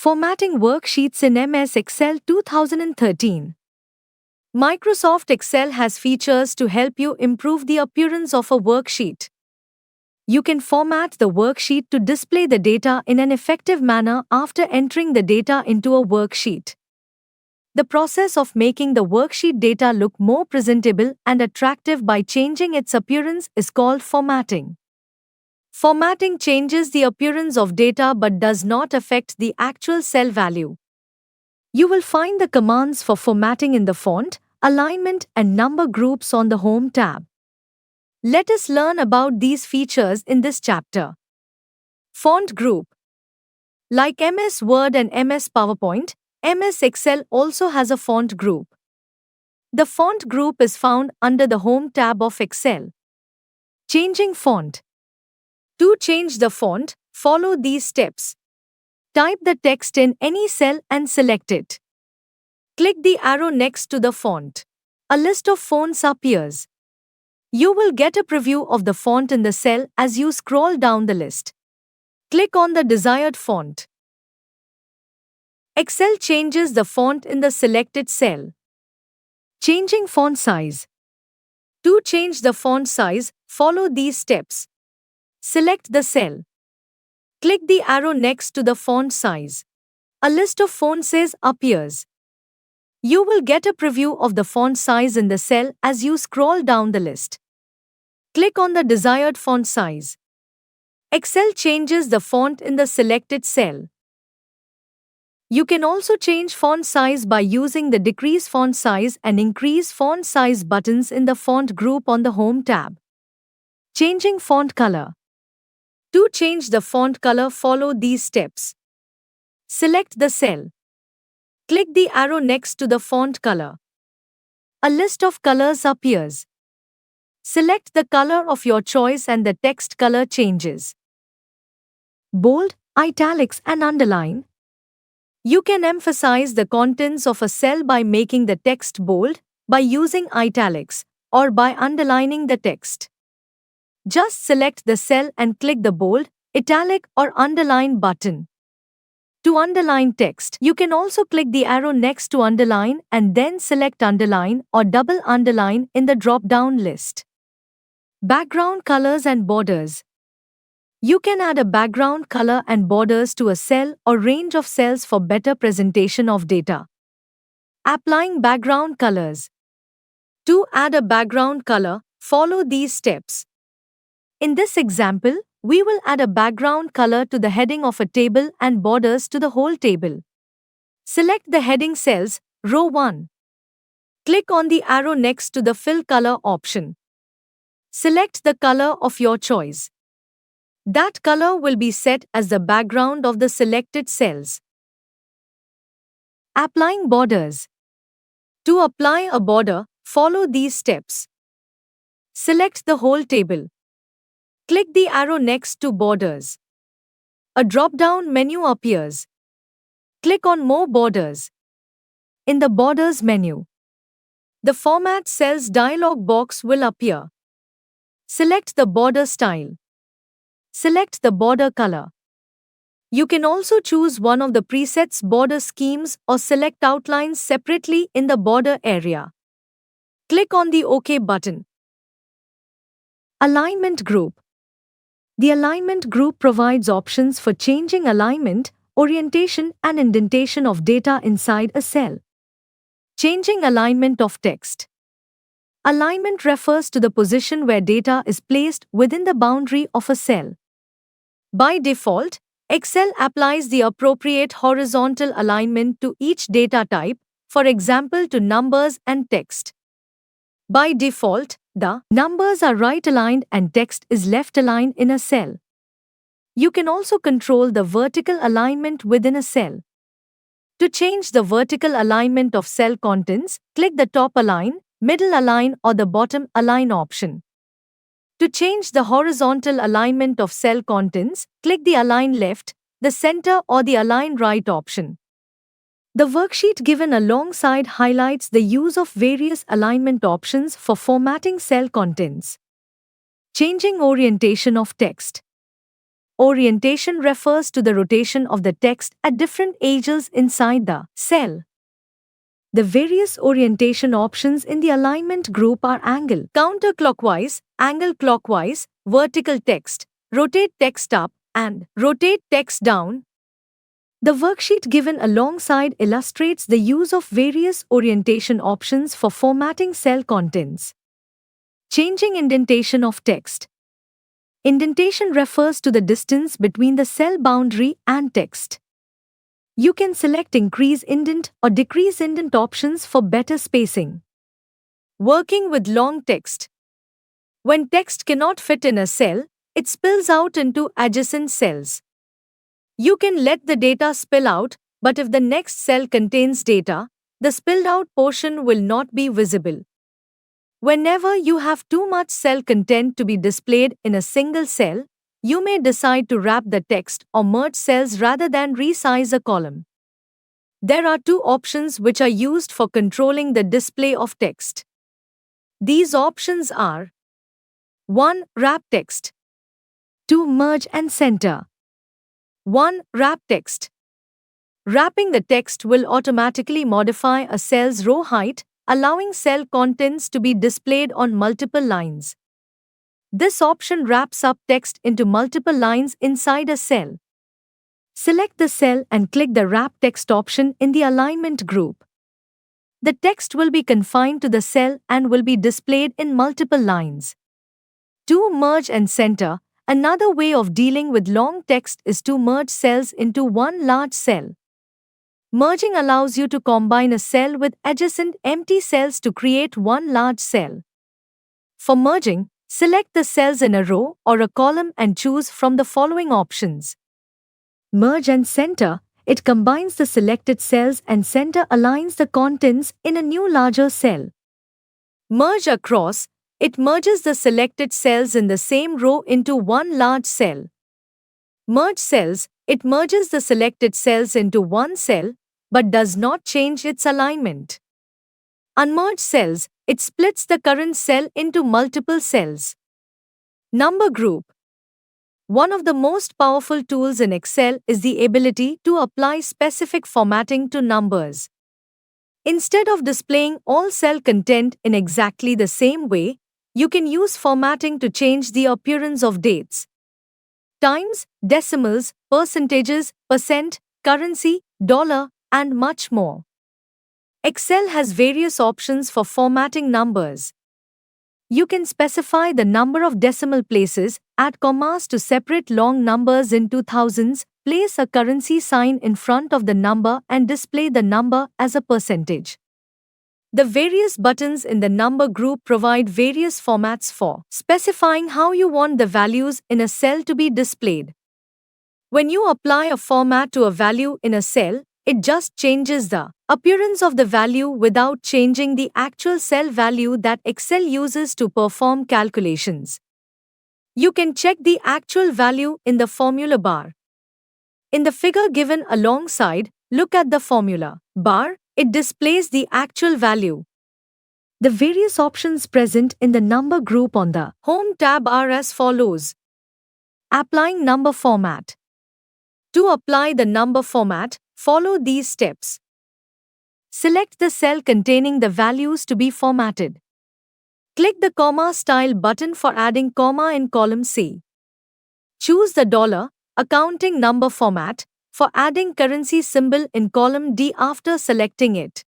Formatting worksheets in MS Excel 2013. Microsoft Excel has features to help you improve the appearance of a worksheet. You can format the worksheet to display the data in an effective manner after entering the data into a worksheet. The process of making the worksheet data look more presentable and attractive by changing its appearance is called formatting. Formatting changes the appearance of data but does not affect the actual cell value. You will find the commands for formatting in the font, alignment, and number groups on the Home tab. Let us learn about these features in this chapter. Font group. Like MS Word and MS PowerPoint, MS Excel also has a font group. The font group is found under the Home tab of Excel. Changing font. To change the font, follow these steps. Type the text in any cell and select it. Click the arrow next to the font. A list of fonts appears. You will get a preview of the font in the cell as you scroll down the list. Click on the desired font. Excel changes the font in the selected cell. Changing font size. To change the font size, follow these steps. Select the cell. Click the arrow next to the font size. A list of font size appears. You will get a preview of the font size in the cell as you scroll down the list. Click on the desired font size. Excel changes the font in the selected cell. You can also change font size by using the Decrease Font Size and Increase Font Size buttons in the Font group on the Home tab. Changing font color. To change the font color, follow these steps. Select the cell. Click the arrow next to the font color. A list of colors appears. Select the color of your choice and the text color changes. Bold, italics, and underline. You can emphasize the contents of a cell by making the text bold, by using italics, or by underlining the text. Just select the cell and click the bold, italic, or underline button. To underline text, you can also click the arrow next to underline and then select underline or double underline in the drop-down list. Background colors and borders. You can add a background color and borders to a cell or range of cells for better presentation of data. Applying background colors. To add a background color, follow these steps. In this example, we will add a background color to the heading of a table and borders to the whole table. Select the heading cells, row 1. Click on the arrow next to the fill color option. Select the color of your choice. That color will be set as the background of the selected cells. Applying borders. To apply a border, follow these steps. Select the whole table. Click the arrow next to Borders. A drop-down menu appears. Click on More Borders. In the Borders menu, the Format Cells dialog box will appear. Select the border style. Select the border color. You can also choose one of the presets border schemes or select outlines separately in the border area. Click on the OK button. Alignment group. The alignment group provides options for changing alignment, orientation, and indentation of data inside a cell. Changing alignment of text. Alignment refers to the position where data is placed within the boundary of a cell. By default, Excel applies the appropriate horizontal alignment to each data type, for example to numbers and text. By default, the numbers are right-aligned and text is left-aligned in a cell. You can also control the vertical alignment within a cell. To change the vertical alignment of cell contents, click the top align, middle align or the bottom align option. To change the horizontal alignment of cell contents, click the align left, the center or the align right option. The worksheet given alongside highlights the use of various alignment options for formatting cell contents. Changing orientation of text. Orientation refers to the rotation of the text at different angles inside the cell. The various orientation options in the alignment group are angle, counterclockwise, angle clockwise, vertical text, rotate text up, and rotate text down. The worksheet given alongside illustrates the use of various orientation options for formatting cell contents. Changing indentation of text. Indentation refers to the distance between the cell boundary and text. You can select increase indent or decrease indent options for better spacing. Working with long text. When text cannot fit in a cell, it spills out into adjacent cells. You can let the data spill out, but if the next cell contains data, the spilled out portion will not be visible. Whenever you have too much cell content to be displayed in a single cell, you may decide to wrap the text or merge cells rather than resize a column. There are two options which are used for controlling the display of text. These options are 1. Wrap text. 2. Merge and center. 1. Wrap text. Wrapping the text will automatically modify a cell's row height, allowing cell contents to be displayed on multiple lines. This option wraps up text into multiple lines inside a cell. Select the cell and click the Wrap Text option in the alignment group. The text will be confined to the cell and will be displayed in multiple lines. 2. Merge and center. Another way of dealing with long text is to merge cells into one large cell. Merging allows you to combine a cell with adjacent empty cells to create one large cell. For merging, select the cells in a row or a column and choose from the following options. Merge and center. It combines the selected cells and center aligns the contents in a new larger cell. Merge across. It merges the selected cells in the same row into one large cell. Merge cells. It merges the selected cells into one cell, but does not change its alignment. Unmerge cells. It splits the current cell into multiple cells. Number group. One of the most powerful tools in Excel is the ability to apply specific formatting to numbers. Instead of displaying all cell content in exactly the same way, you can use formatting to change the appearance of dates, times, decimals, percentages, percent, currency, dollar, and much more. Excel has various options for formatting numbers. You can specify the number of decimal places, add commas to separate long numbers into thousands, place a currency sign in front of the number and display the number as a percentage. The various buttons in the number group provide various formats for specifying how you want the values in a cell to be displayed. When you apply a format to a value in a cell, it just changes the appearance of the value without changing the actual cell value that Excel uses to perform calculations. You can check the actual value in the formula bar. In the figure given alongside, look at the formula bar. It displays the actual value. The various options present in the number group on the Home tab are as follows. Applying number format. To apply the number format, follow these steps. Select the cell containing the values to be formatted. Click the comma style button for adding comma in column C. Choose the dollar accounting number format for adding currency symbol in column D after selecting it.